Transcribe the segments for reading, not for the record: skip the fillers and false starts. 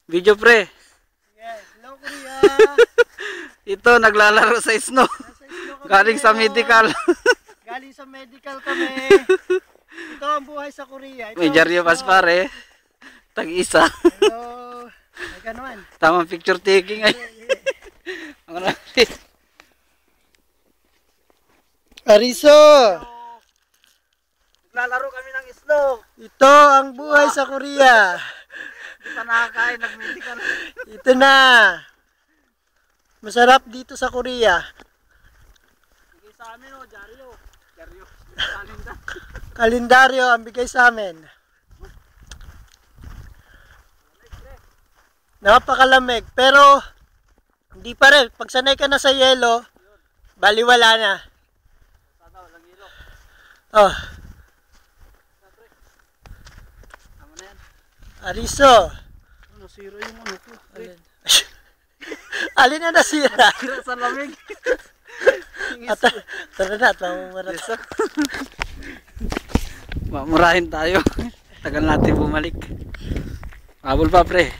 Video pre. Yes, hello Korea. Ito, naglalaro sa snow. Nasa snow kami Galing sa ngayon. medical. Galing sa medical kami. Ito ang buhay sa Korea. Ito May ang Jaryo snow. Pas pare. Tag-isa. Hello. Ay ka naman. Tamang picture taking ay. Ariso. Naglalaro kami ng snow. Ito ang buhay sa Korea. Hindi pa nakakain, nag-medical. Ito na. Masarap dito sa Korea. Bigay sa amin o, Jaryo. Jaryo. Kalinda. Kalendaryo ang bigay sa amin. Napakalamig. Pero, hindi pa rin. Pag sanay ka na sa yelo, baliwala na. Sana walang ilo. Oh, Tama na yan. Ariso. Nasira yung ano ko. Alin? Alin na nasira? Nasira sa lamig. Tara na, pamamarat. Mamurahin tayo. Tagal natin bumalik. Habol pa pre.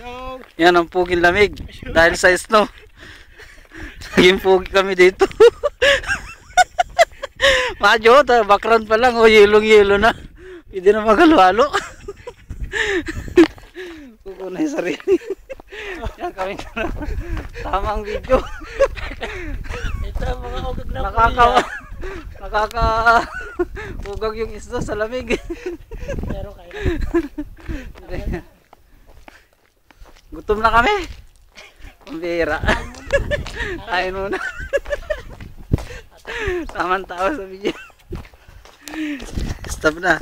No. Yan ang puging lamig. Dahil sa snow. Naging pugi kami dito. Madyo, background pa lang. O, yelong-yelo na. Pwede na maghalo-halo. Kukunay sarili. Yan kami na. Tamang video. Ito ang mga ugag na Ugag yung isda sa lamig. Pero kayo. Gutom na kami. Pambira. Kain muna. Tamang tao sa video. Stop na.